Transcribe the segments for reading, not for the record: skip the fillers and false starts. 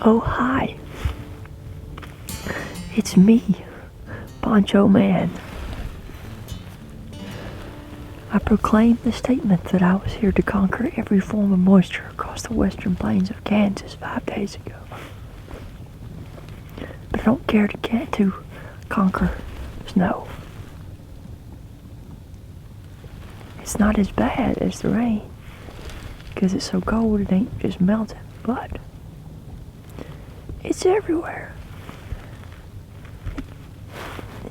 Oh, hi. It's me, Poncho Man. I proclaimed the statement that I was here to conquer every form of moisture across the western plains of Kansas 5 days ago. But I don't care to conquer snow. It's not as bad as the rain, because it's so cold it ain't just melting, but it's everywhere.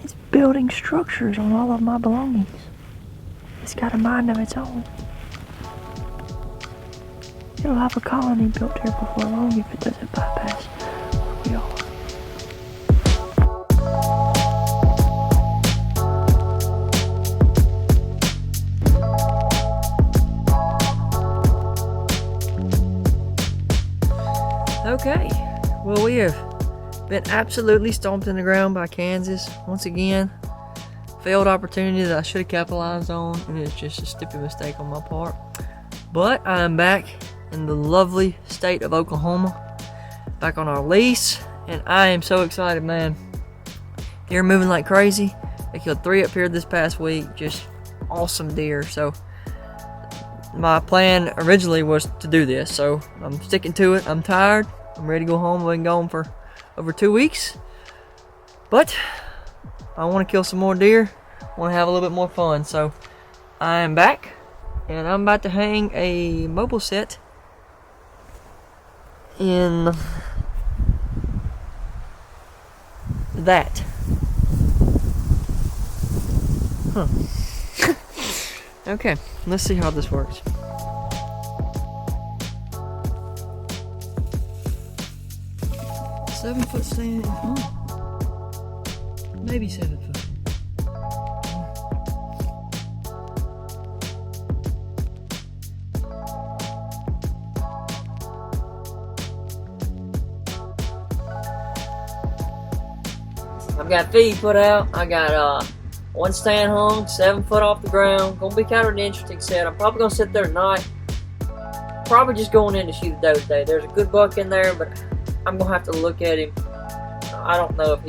It's building structures on all of my belongings. It's got a mind of its own. It'll have a colony built here before long if it doesn't bypass where we are. Okay, well, we have been absolutely stomped in the ground by Kansas once again. Failed opportunity that I should have capitalized on, and it's just a stupid mistake on my part. But I am back in the lovely state of Oklahoma, back on our lease, and I am so excited, man. Deer moving like crazy. They killed 3 up here this past week, just awesome deer. So my plan originally was to do this, so I'm sticking to it. I'm tired. I'm ready to go home. I've been gone for over 2 weeks, but I want to kill some more deer. I want to have a little bit more fun. So I am back, and I'm about to hang a mobile set in that. Huh. Okay, let's see how this works. Seven-foot stand. Maybe 7 foot. I've got feed put out. I got one stand hung, 7 foot off the ground. Gonna be kind of an interesting set. I'm probably gonna sit there tonight. Probably just going in to shoot a doe today. There's a good buck in there, but I'm gonna have to look at him. I don't know if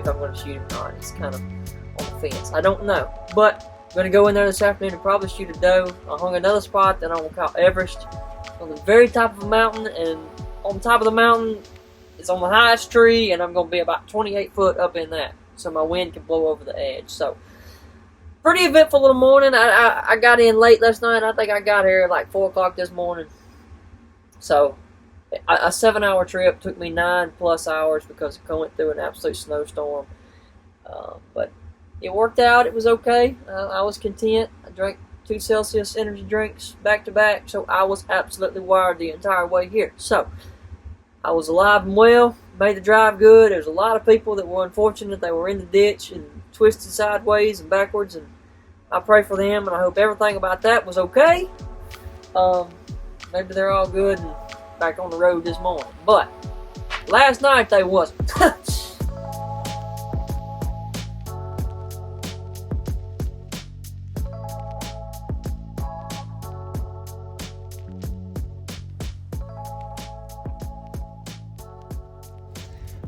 I'm gonna shoot him or not. He's kind of on the fence. I don't know, but I'm gonna go in there this afternoon and probably shoot a doe. I hung another spot that I'm gonna call Everest on the very top of a mountain, and on top of the mountain it's on the highest tree, and I'm gonna be about 28 foot up in that, so my wind can blow over the edge. So pretty eventful little morning. I got in late last night. I think I got here at like 4 o'clock this morning. So a 7-hour trip took me 9+ hours because I went through an absolute snowstorm. But it worked out. It was okay. I was content. I drank 2 Celsius energy drinks back to back, so I was absolutely wired the entire way here. So I was alive and well. Made the drive good. There's a lot of people that were unfortunate. They were in the ditch and twisted sideways and backwards, and I pray for them, and I hope everything about that was okay. Maybe they're all good and back on the road this morning, but last night they wasn't.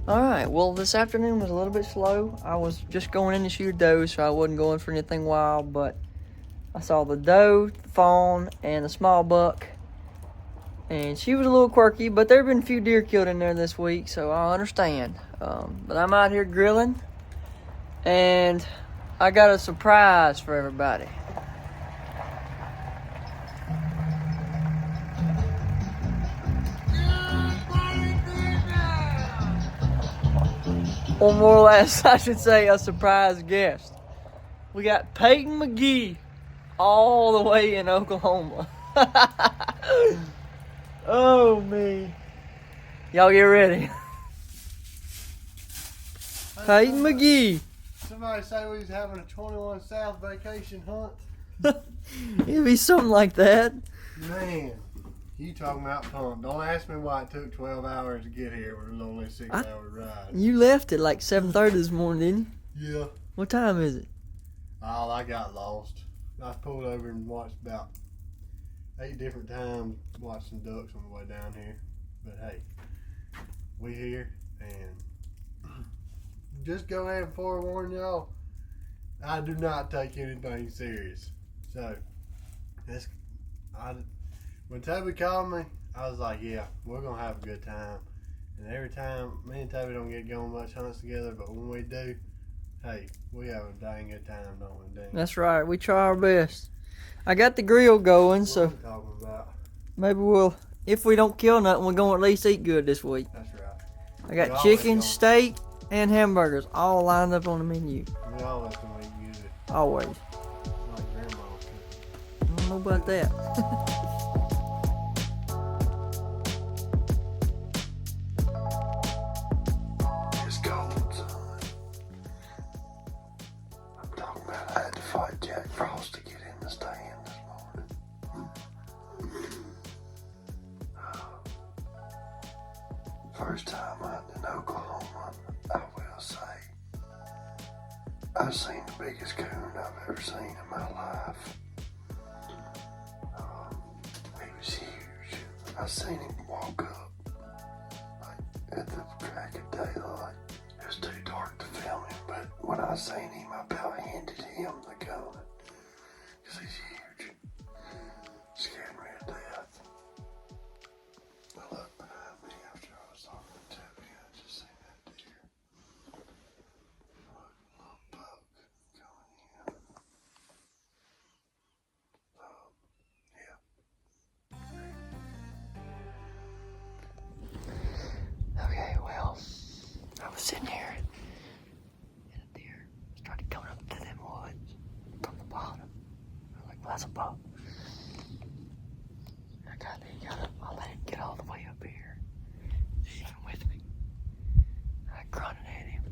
Alright, well, this afternoon was a little bit slow. I was just going in to shoot a doe, so I wasn't going for anything wild, but I saw the doe, the fawn, and the small buck, and she was a little quirky, but there have been a few deer killed in there this week, so I understand. But I'm out here grilling, and I got a surprise for everybody. Or more or less, I should say, a surprise guest. We got Peyton McGee all the way in Oklahoma. Oh, me. Y'all get ready. Peyton McGee. Somebody say we was having a 21 South vacation hunt. It'd be something like that. Man, you talking about fun. Don't ask me why it took 12 hours to get here. It was only a 6-hour ride. You left at like 7:30 this morning, didn't Yeah. you? What time is it? Oh, I got lost. I pulled over and watched about 8 different times, watched some ducks on the way down here. But hey, we here, and just go ahead and forewarn y'all, I do not take anything serious. So, when Toby called me, I was like, yeah, we're going to have a good time. And every time, me and Toby don't get going much hunts together, but when we do, hey, we have a dang good time, don't we, Dan? That's right. We try our best. I got the grill going, What so are we talking about? maybe we'll, if we don't kill nothing, we're going to at least eat good this week. That's right. I got chicken, steak, and hamburgers all lined up on the menu. We always can eat good. Always. Like grandma could. I don't know about that. It's cold, son. I'm talking about I had to fight Jack Frost to get in the stand this morning. First time hunting in Oklahoma, I will say, I've seen the biggest coon I've ever seen in my life. He was huge. I seen him walk up like at the crack of daylight. It was too dark to film him, but when I seen him, I about handed him the gun. Because he's huge. Scared me to death. I looked behind me after I was talking to Toby. I just seen that deer. Little buck going in. Okay, well, I was sitting here, and a deer started coming up to them woods from the bottom. I was like, well, that's a buck. I let him get all the way up here, even with me. I grunted at him,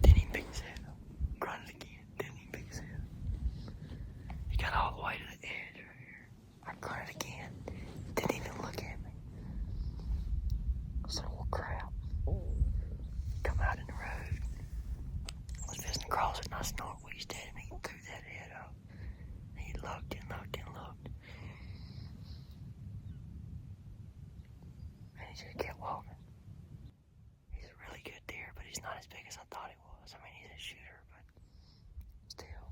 didn't even pick his head up. Grunted again, didn't even pick his head up. He got all the way to the edge right here. I grunted again, didn't even look at me. I said, well, crap. Come out in the road. I was visiting across it, and I snort wheezed at him. He threw that head up. He looked and looked and looked. And he just kept walking. He's a really good deer, but he's not as big as I thought he was. I mean, he's a shooter, but still.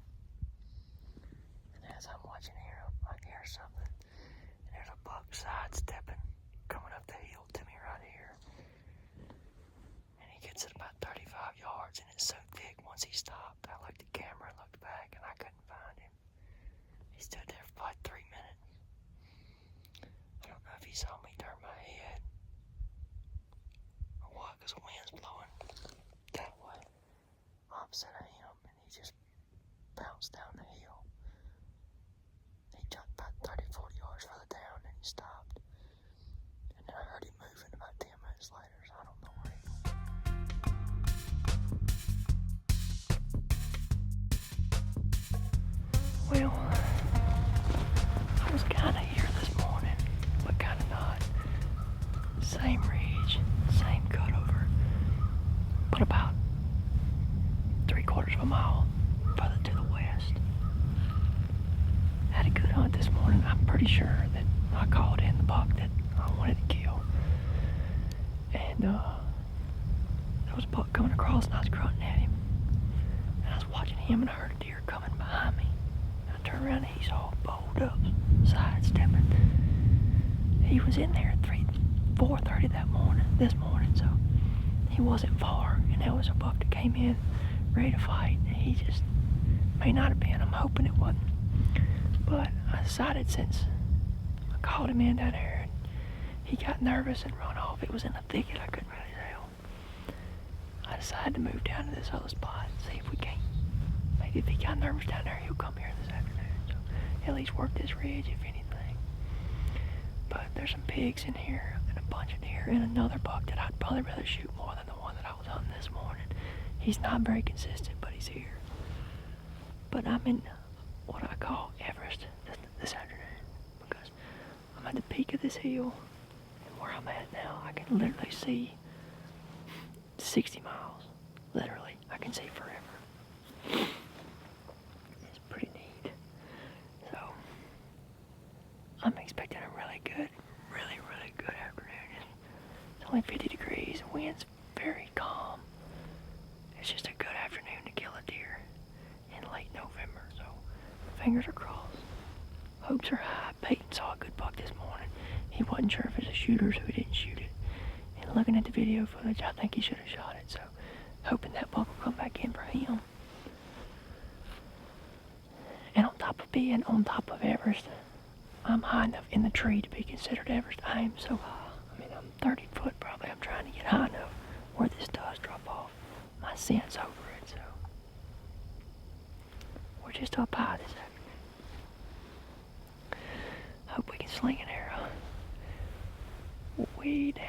And as I'm watching here, I hear something. And there's a buck sidestepping, coming up the hill to me right here. And he gets it about 35 yards, and it's so thick once he stopped. I looked at the camera and looked back, and I couldn't find him. He stood there for about 3 minutes. I don't know if he saw me turn my head or what, because the wind's blowing that way, opposite of him, and he just bounced down the hill. He jumped about 30, 40 yards further down, and he stopped. And then I heard him moving about 10 minutes later, so I don't know where he went. Well, I was kind of here this morning, but kind of not. Same ridge, same cutover, but about 3/4 of a mile further to the west. Had a good hunt this morning. I'm pretty sure that I called in the buck that I wanted to kill. And there was a buck coming across, and I was grunting at him. And I was watching him, and I heard a deer coming behind me. I turned around, and he's all bowled up, sidestepping. He was in there at 4:30 this morning, so he wasn't far. And there was a buck that came in ready to fight. He just may not have been. I'm hoping it wasn't. But I decided, since I called him in down there, and he got nervous and run off. It was in a thicket, I couldn't really tell. I decided to move down to this other spot and see if we can't. Maybe if he got nervous down there, he'll come here this afternoon. So at least work this ridge, if anything. But there's some pigs in here, and a bunch of deer, and another buck that I'd probably rather shoot more than the one that I was hunting this morning. He's not very consistent, but he's here. But I'm in what I call Everest this afternoon, because I'm at the peak of this hill, and where I'm at now, I can literally see 60 miles. Literally, I can see forever. It's pretty neat. So, I'm expecting a really good afternoon. It's only 50 degrees. The wind's very calm. It's just a good afternoon to kill a deer in late November, so fingers are crossed. Hopes are high. Peyton saw a good buck this morning. He wasn't sure if it was a shooter, so he didn't shoot it. And looking at the video footage, I think he should have shot it, so hoping that buck will come back in for him. And on top of being on top of Everest, I'm high enough in the tree to be considered Everest. I am so high. I mean, I'm 30 foot probably. I'm trying to get high enough where this does drop off. My scent's over it, so we're just up high this afternoon. Hope we can sling an arrow way down.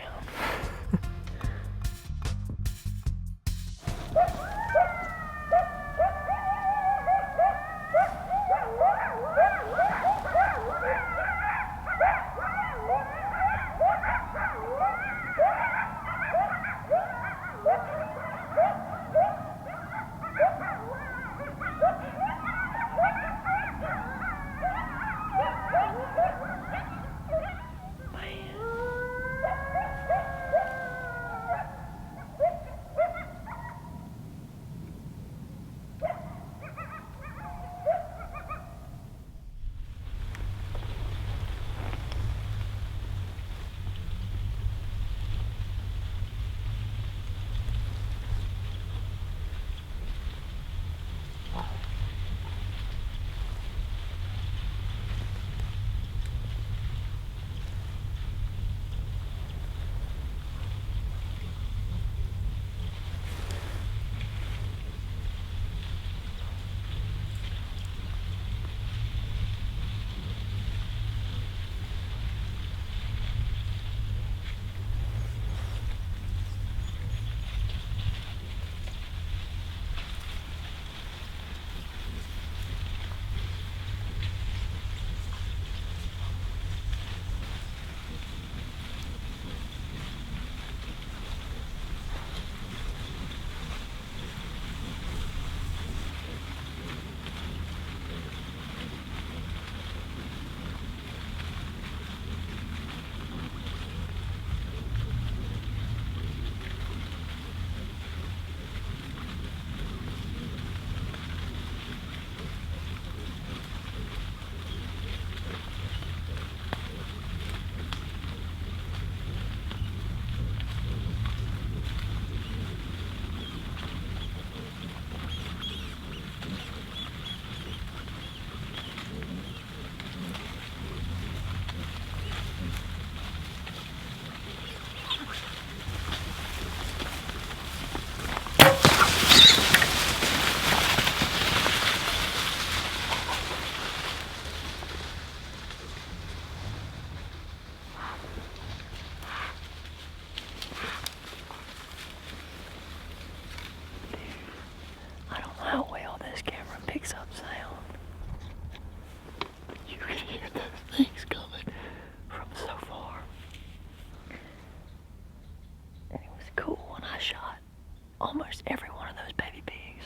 Almost every one of those baby pigs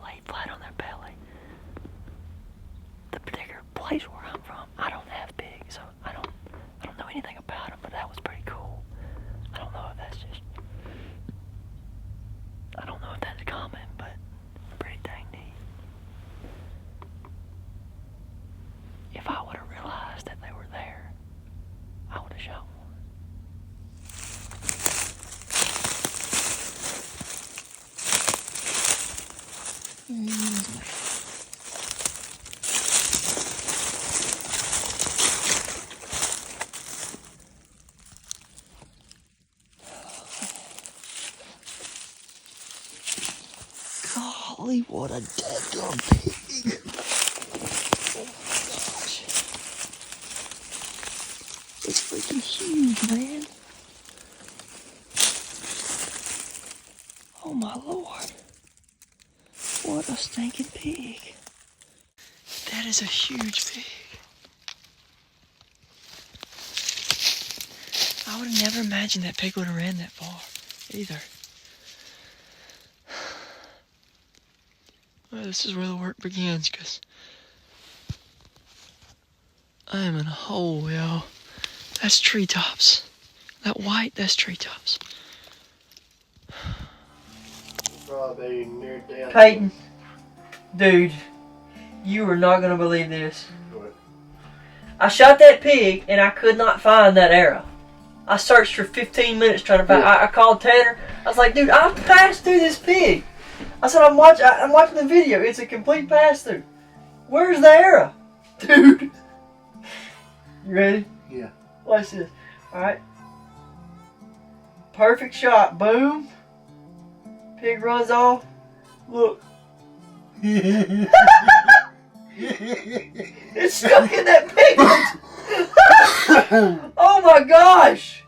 laid flat on their belly. The particular place where I'm from, I don't have pigs, so I don't know anything about them, but that was pretty cool. I don't know if that's common, but pretty dang neat. If I would have realized that they were there, I would have shot one. Golly, what a dead pig. Oh my gosh. It's freaking huge, man. Oh my lord. What a stinking pig. That is a huge pig. I would have never imagined that pig would have ran that far, either. Well, this is where the work begins, because I am in a hole, y'all. That's treetops. That white, that's treetops. Probably near death. Peyton, dude, you are not gonna believe this. What? I shot that pig and I could not find that arrow. I searched for 15 minutes trying to find. I called Tanner. I was like, dude, I passed through this pig. I said, I'm watching the video. It's a complete pass through. Where's the arrow, dude? You ready? Yeah. Watch this. All right. Perfect shot. Boom. Pig runs off. Look. It's stuck in that pig. Oh my gosh.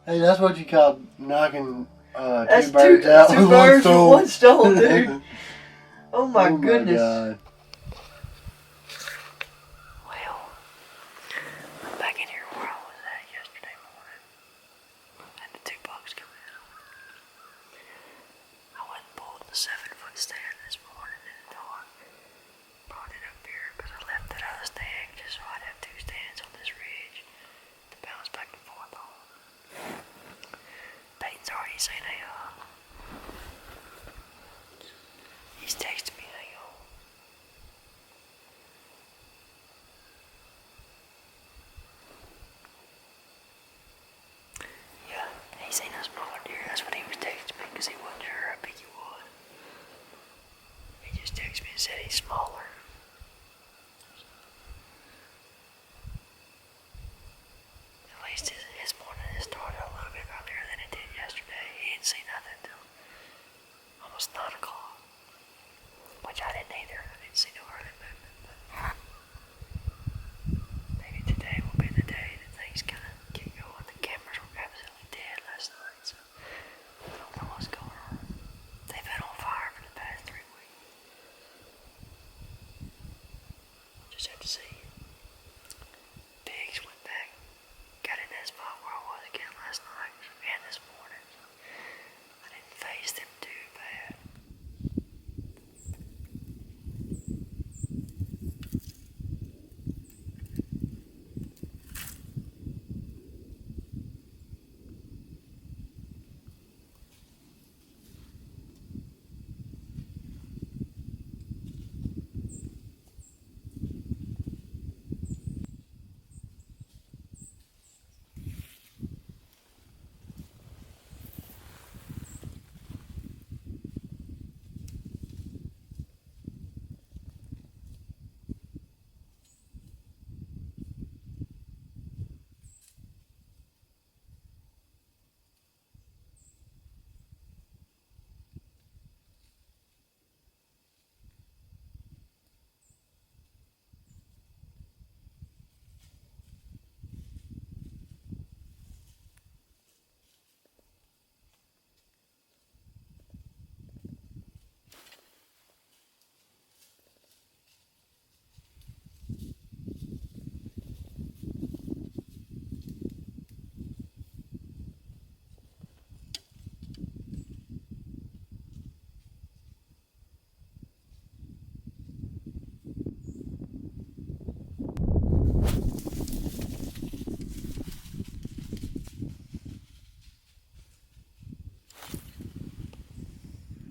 Hey, that's what you call knocking That's two birds out two with birds one with stone. one stone, dude. Oh my goodness. God. Well, I'm back in here where I was at yesterday morning. Had the 2 bucks come in. I went and pulled the 7-foot stand this morning in the dark. Brought it up here because I left that other stand just so I'd have 2 stands on this ridge to bounce back and forth on. Peyton's already seen he's texted me, hang on. Yeah, he seen a smaller deer. That's what he was texting me because he wasn't sure how big he was. He just texted me and said he's smaller. At least his morning has started a little bit earlier than it did yesterday. He didn't see nothing till almost 9 o'clock. Which I didn't either. I didn't see no early movement. But maybe today will be the day that things kind of get going. The cameras were absolutely dead last night, so I don't know what's going on. They've been on fire for the past 3 weeks. Just have to see. Pigs went back, got in that spot where I was again last night and this morning. So I didn't face them too bad.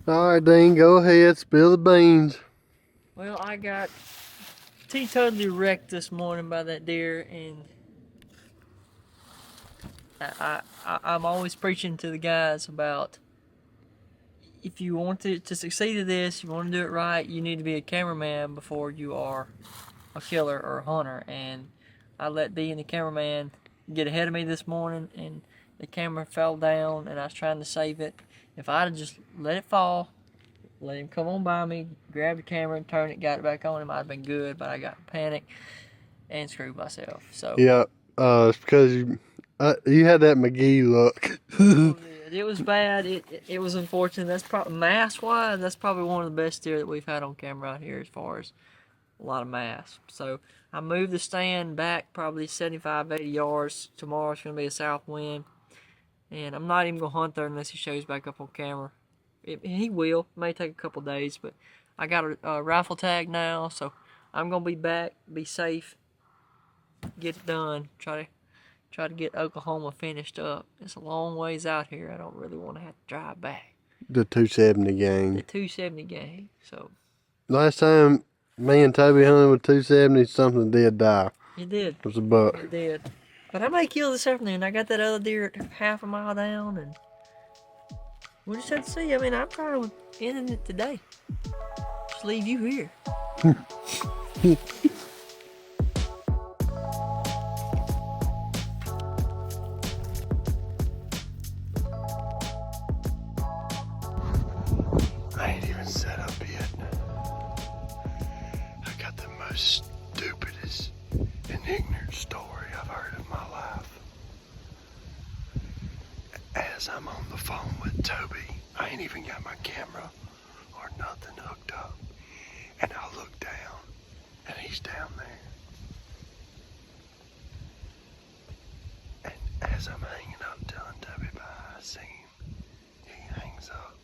Alright, Dean, go ahead, spill the beans. Well, I got totally wrecked this morning by that deer, and I'm always preaching to the guys about if you want to succeed at this, you want to do it right, you need to be a cameraman before you are a killer or a hunter. And I let being the cameraman get ahead of me this morning, and the camera fell down, and I was trying to save it. If I'd have just let it fall, let him come on by me, grab the camera and turn it, got it back on, it might have been good, but I got panicked and screwed myself. So Yeah, it's because you had that McGee look. it was bad. It was unfortunate. That's probably mass-wise, that's probably one of the best deer that we've had on camera out here as far as a lot of mass. So I moved the stand back probably 75, 80 yards. Tomorrow's going to be a south wind. And I'm not even going to hunt there unless he shows back up on camera. He will. It may take a couple days, but I got a rifle tag now, so I'm going to be back, be safe, get it done, try to try to get Oklahoma finished up. It's a long ways out here. I don't really want to have to drive back. The 270 gang. The 270 gang. So last time me and Toby hunted with 270, something did die. it did. It was a buck. It did. But I may kill this afternoon. I got that other deer at half a mile down, and we'll just have to see. I mean, I'm trying to end it today. Just leave you here. I ain't even set up yet. I got the most stupidest and ignorant story I've heard in my life. As I'm on the phone with Toby, I ain't even got my camera or nothing hooked up. And I look down, and he's down there. And as I'm hanging up telling Toby bye, I see him. He hangs up.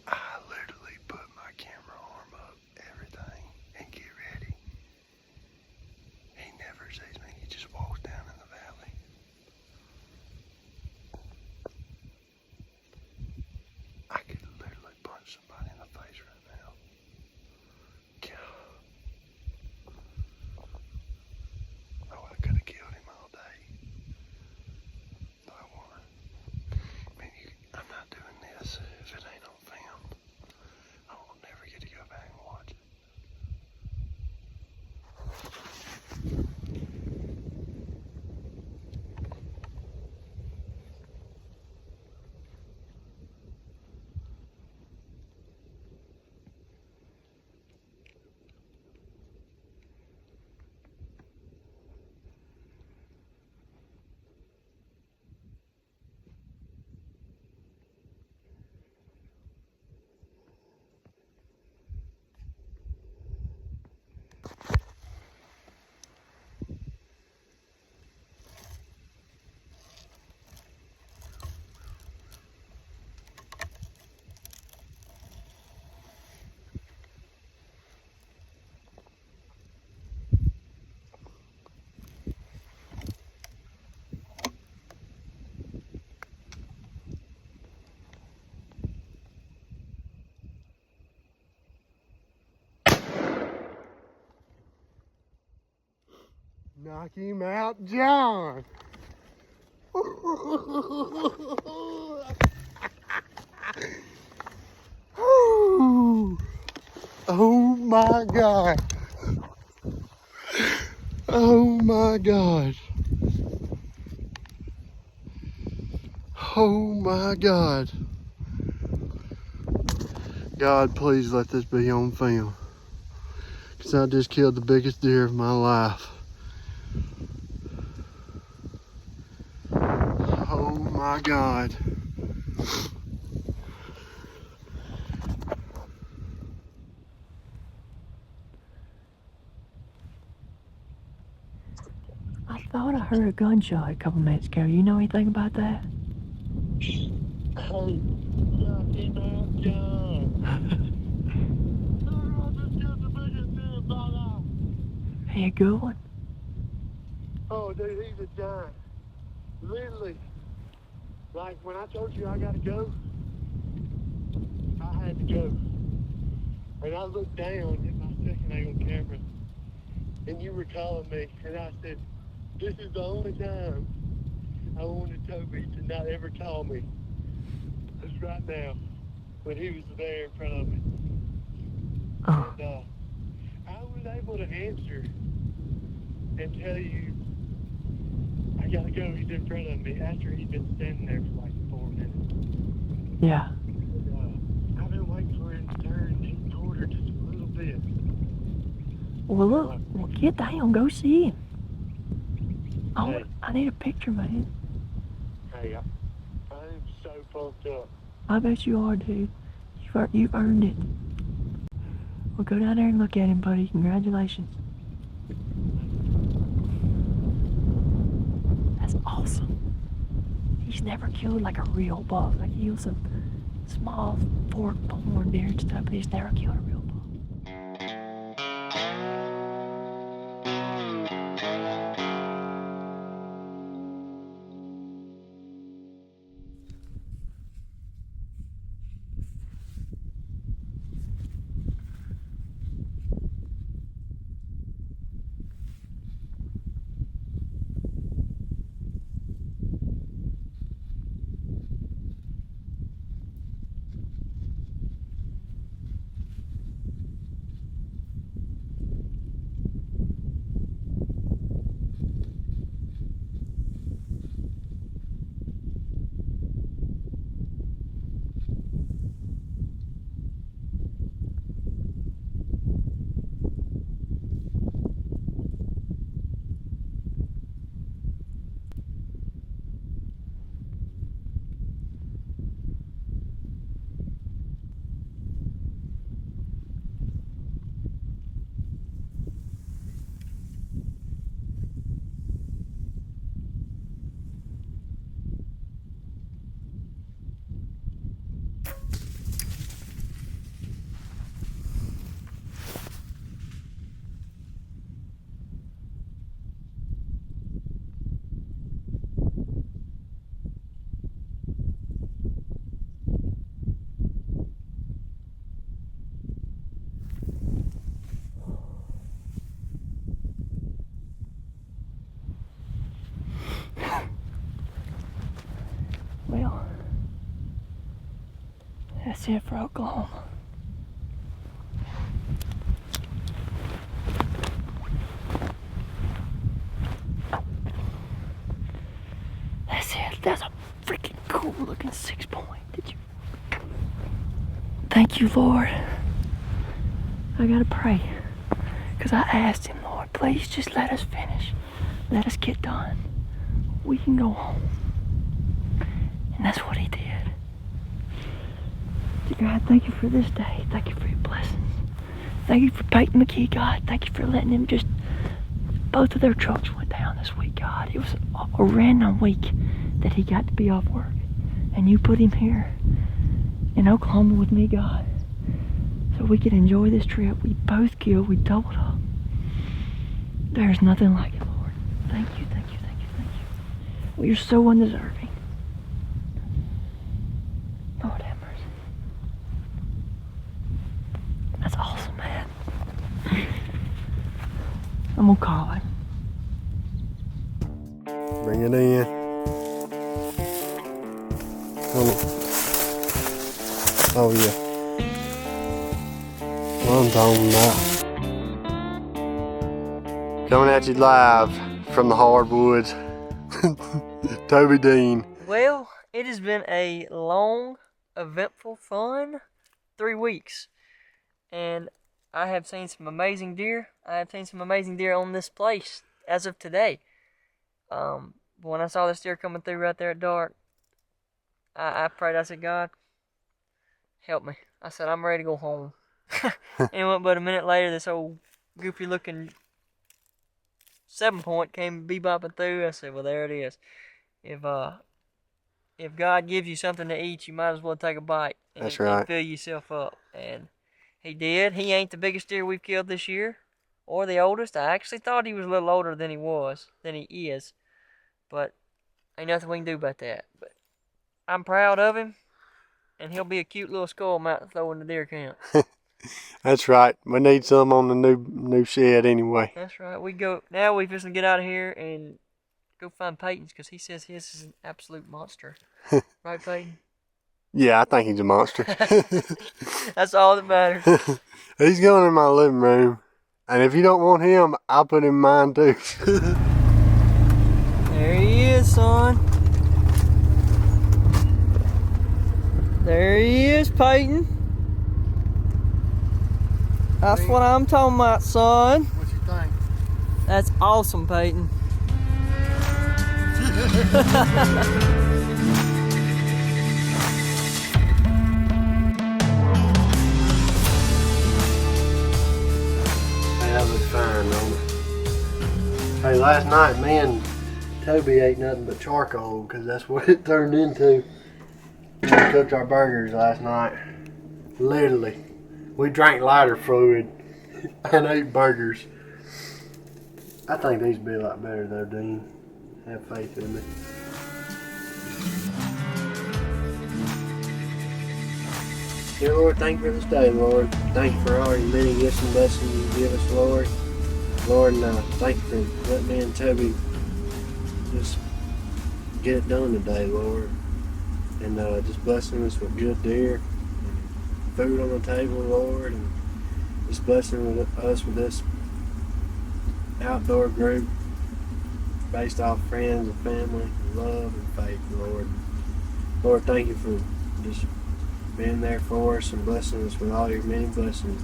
I literally put my camera arm up, everything, and get ready. He never sees me. He just walks down in the valley. I could literally punch somebody in the face right now. God. Oh, I could have killed him all day. But I want to. I mean, I'm not doing this if it ain't on film. I will never get to go back and watch it. Knock him out, John. Oh my God. Oh my God. Oh my God. God, please let this be on film. Because I just killed the biggest deer of my life. Oh my God. I thought I heard a gunshot a couple minutes ago. You know anything about that? Hey, knock him out, John. I just killed the biggest deer of my life. Hey, a good one? Oh, dude, he's a giant. Literally, like when I told you I gotta go, I had to go. And I looked down at my second angle camera, and you were calling me, and I said, this is the only time I wanted Toby to not ever call me. It's right now, when he was there in front of me. Oh. And I was able to answer and tell you, I gotta go, he's in front of me, after he'd been standing there for like 4 minutes. Yeah. And, I've been waiting for him to turn his quarter just a little bit. Well, look. Well, get down. Go see him. Hey. I need a picture, man. Hey, I'm so pumped up. I bet you are, dude. You've earned it. Well, go down there and look at him, buddy. Congratulations. That's awesome. He's never killed like a real buck. Like he killed some small fork horn deer and stuff, but he's never killed a real buck. Well, that's it for Oklahoma. That's it. That's a freaking cool looking 6-point. Did you? Thank you, Lord. I gotta pray. Because I asked him, Lord, please just let us finish. Let us get done. We can go home. And that's what he did. Dear God, thank you for this day. Thank you for your blessings. Thank you for Peyton McKee, God. Thank you for letting him just... Both of their trucks went down this week, God. It was a random week that he got to be off work. And you put him here in Oklahoma with me, God. So we could enjoy this trip. We both killed. We doubled up. There's nothing like it, Lord. Thank you, thank you, thank you, thank you. Well, you're so undeserving. Lord have mercy. That's awesome, man. I'm gonna call him. Bring it in. Come on. Oh yeah. What I'm talking about. Coming at you live from the hardwoods. Toby Dean. Well, it has been a long, eventful, fun 3 weeks. And I have seen some amazing deer. I have seen some amazing deer on this place as of today. When I saw this deer coming through right there at dark, I prayed. I said, God, help me. I said, I'm ready to go home. And it went but a minute later, this old goofy looking 7-point came bebopping through. I said, well, there it is. If God gives you something to eat, you might as well take a bite. That's right. And fill yourself up. And he did. He ain't the biggest deer we've killed this year, or the oldest. I actually thought he was a little older than he is. But ain't nothing we can do about that. But I'm proud of him, and he'll be a cute little skull mount to throw in the deer camp. That's right. We need some on the new shed anyway. That's right. Now we just get out of here and go find Peyton's, because he says his is an absolute monster. Right, Peyton? Yeah, I think he's a monster. That's all that matters. He's going in my living room. And if you don't want him, I'll put him in mine too. There he is, son. There he is, Peyton. That's what I'm talking about, son. What you think? That's awesome, Peyton. That was fine, though. Hey, last night, me and Toby ate nothing but charcoal, because that's what it turned into. We cooked our burgers last night. Literally. We drank lighter fluid and ate burgers. I think these would be a lot better, though, Dean. Have faith in me. Dear Lord, thank you for this day, Lord. Thank you for all your many gifts and blessings you give us, Lord. Lord, and thank you for letting me and Toby just get it done today, Lord. And just blessing us with good deer and food on the table, Lord. And just blessing us with this outdoor group based off friends and family, and love and faith, Lord. Lord, thank you for just being there for us and blessing us with all your many blessings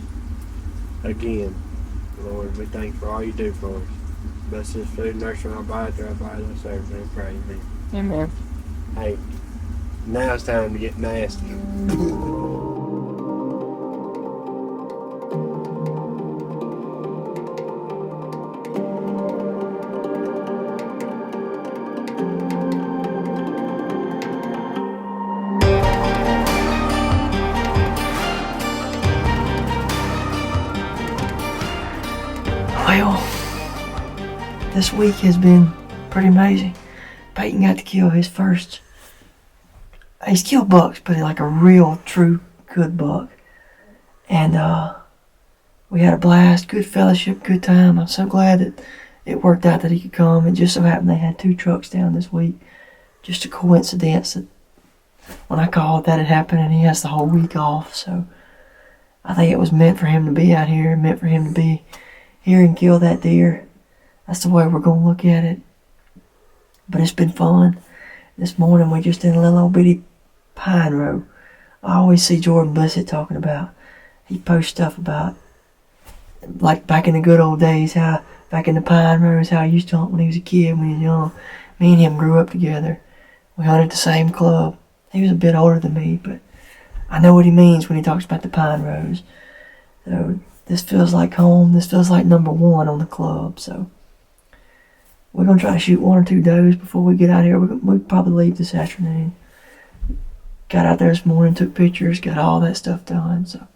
again. Lord, we thank you for all you do for us. Bless this food, nurture our body through our body, let's serve and pray. Amen. Amen. Hey, now it's time to get nasty. Well, this week has been pretty amazing. Peyton got to kill his first. He's killed bucks, but like a real, true, good buck. And we had a blast, good fellowship, good time. I'm so glad that it worked out that he could come. It just so happened they had 2 trucks down this week. Just a coincidence that when I called that had happened, and he has the whole week off. So I think it was meant for him to be out here, meant for him to be here and kill that deer. That's the way we're going to look at it. But it's been fun. This morning we just did a little old bitty pine row. I always see Jordan Blissett talking about, he posts stuff about, like back in the good old days, how back in the pine rows, how he used to hunt when he was a kid, when he was young. Me and him grew up together. We hunted the same club. He was a bit older than me, but I know what he means when he talks about the pine rows. So this feels like home. This feels like number one on the club. So we're going to try to shoot 1 or 2 does before we get out here. We'll probably leave this afternoon. Got out there this morning, took pictures, got all that stuff done. So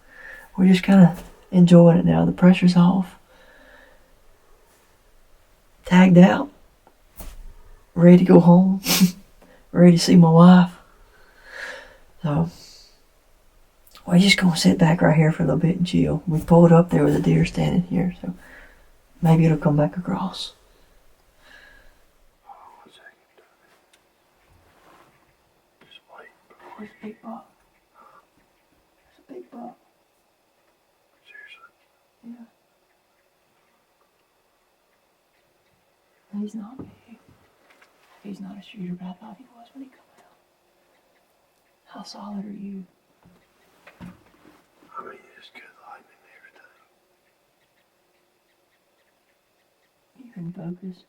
we're just kind of enjoying it now. The pressure's off. Tagged out. Ready to go home. Ready to see my wife. So we're just going to sit back right here for a little bit and chill. We pulled up, there was a deer standing here, so maybe it'll come back across. Just wait. Where's the big buck? There's a big buck. Seriously? Yeah. He's not big. He's not a shooter, but I thought he was when he come out. How solid are you? I mean, it's good lighting and everything. You're in focus.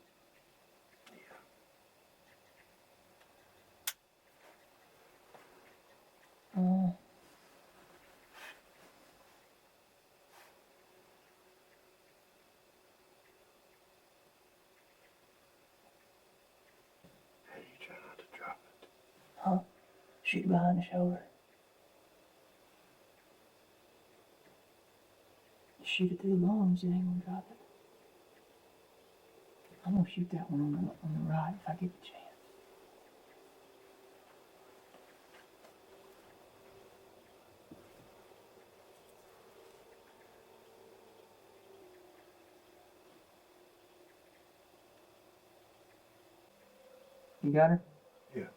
Yeah. How do you try not to drop it? Huh? Shoot behind the shoulder. Shoot it through the lungs, you ain't gonna drop it. I'm gonna shoot that one on the right if I get the chance. You got her? Yeah.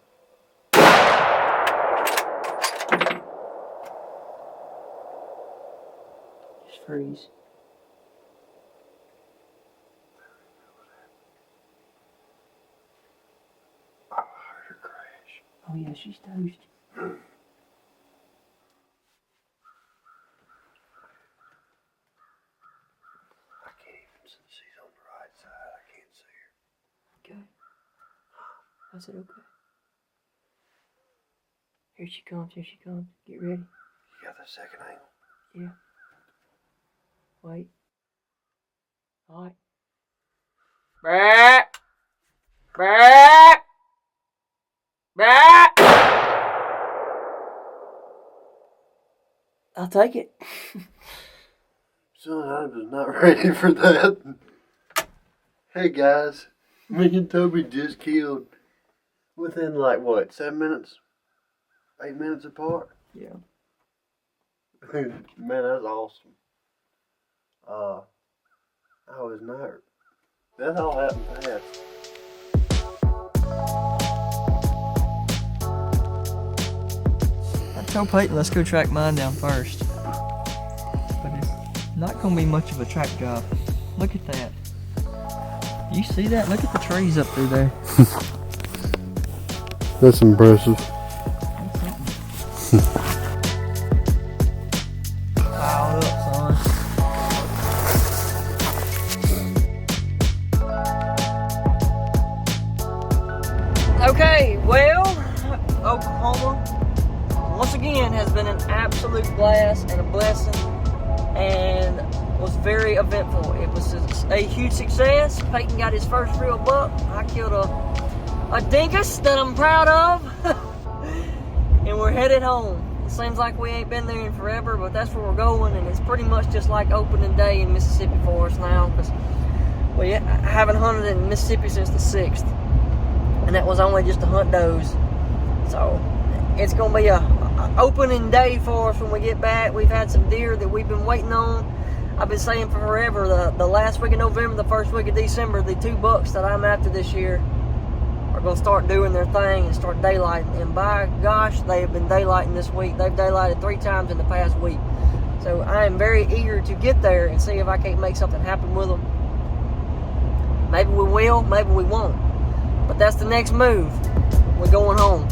Just freeze. I heard her crash. Oh yeah, she's toast. I can't even see. She's on the right side. I can't see her. Okay. I said okay. Here she comes, here she comes. Get ready. You got the second angle? Yeah. Wait. Alright. Back. Back. Back. I'll take it. Son, I was not ready for that. Hey guys, me and Toby just killed within like what, 7 minutes? 8 minutes apart? Yeah. Man, that's awesome. I was not. That all happened fast. I told Peyton, let's go track mine down first. But it's not going to be much of a track job. Look at that. You see that? Look at the trees up through there. That's impressive. Piled up, son. Okay, well, Oklahoma once again has been an absolute blast and a blessing, and was very eventful. It was a huge success. Peyton got his first real buck. I killed a dinkus that I'm proud of. And we're headed home. It seems like we ain't been there in forever, but that's where we're going, and it's pretty much just like opening day in Mississippi for us now, because we haven't hunted in Mississippi since the 6th, and that was only just to hunt does. So it's going to be a opening day for us when we get back. We've had some deer that we've been waiting on. I've been saying for forever, the last week of November, the first week of December, the 2 bucks that I'm after this year are going to start doing their thing and start daylighting. And by gosh, they have been daylighting this week. They've daylighted 3 times in the past week. So I am very eager to get there and see if I can't make something happen with them. Maybe we will, maybe we won't. But that's the next move. We're going home.